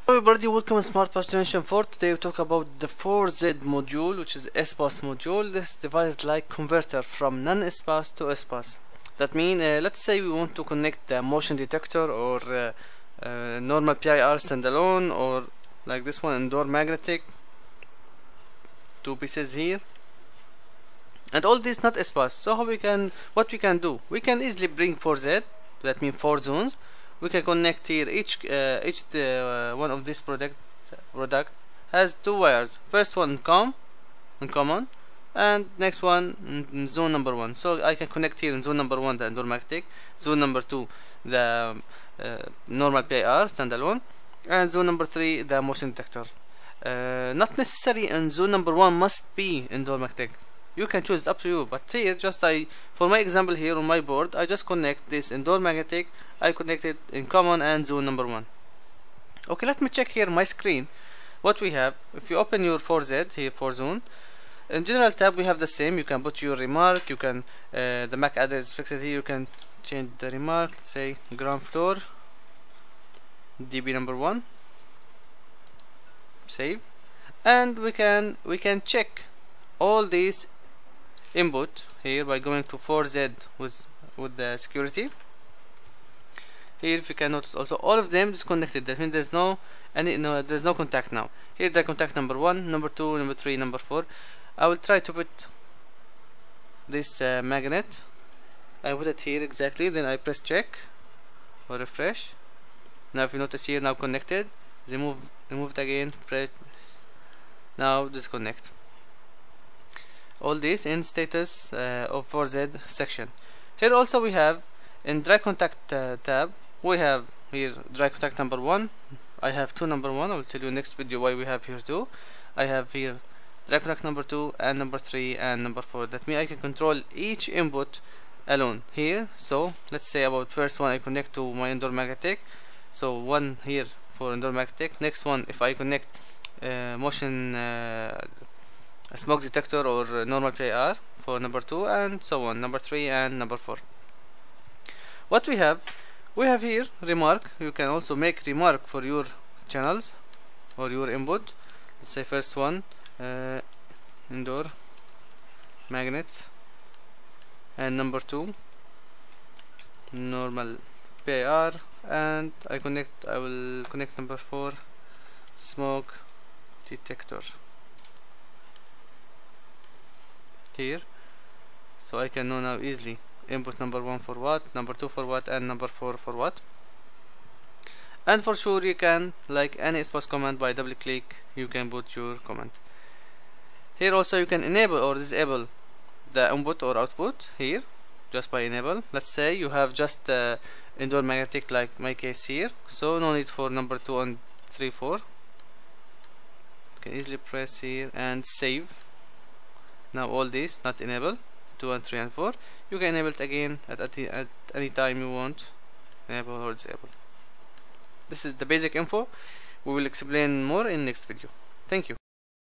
Hello everybody, welcome to Smart Bus Generation 4. Today we talk about the 4Z module, which is sbus module. This device is like converter from non-sbus to sbus. That means, let's say we want to connect the motion detector or normal PIR standalone, or like this one, indoor magnetic, two pieces here, and all this not sbus. So what we can do? We can easily bring 4Z. That means 4 zones. We can connect here each one of this product has 2 wires. First one in common, and next one in zone number 1. So I can connect here in zone number 1 the indoor magnetic, zone number 2 the normal PIR standalone, and zone number 3 the motion detector. Not necessary in zone number 1 must be indoor magnetic. You can choose, it up to you, but here for my example here on my board, I just connect this indoor magnetic. I connect it in common and zone number 1. Okay, let me check here my screen what we have. If you open your 4Z here, 4 zone, in general tab we have the same. You can put your remark, you can the MAC address is fixed here. You can change the remark, let's say ground floor DB number 1, save, and we can check all these input here by going to 4Z with the security. Here, if you can notice, also all of them disconnected. That means there's no contact now. Here the contact number 1, number 2, number 3, number 4. I will try to put this magnet. I put it here exactly. Then I press check or refresh. Now if you notice here, now connected. Remove it again. Press. Now disconnect. All this in status of 4Z section. Here also we have in dry contact tab, we have here dry contact number 1. I have 2 number 1. I will tell you next video why we have here 2. I have here dry contact number 2 and number 3 and number 4. That means I can control each input alone here. So let's say about first one I connect to my indoor magnetic. So 1 here for indoor magnetic. Next one, if I connect motion a smoke detector or normal PIR for number 2, and so on, number 3 and number 4. What we have here remark. You can also make remark for your channels or your input. Let's say first one indoor magnet, and number 2 normal PIR, and I will connect number 4 smoke detector here. So I can know now easily input number 1 for what, number 2 for what, and number 4 for what. And for sure you can, like any sbus command, by double click you can put your command. Here also you can enable or disable the input or output here just by enable. Let's say you have just indoor magnetic like my case here, so no need for number 2 and 3, 4. You can easily press here and save. Now all these not enable, 2 and 3 and 4. You can enable it again at any time you want, enable or disable. This is the basic info. We will explain more in next video. Thank you.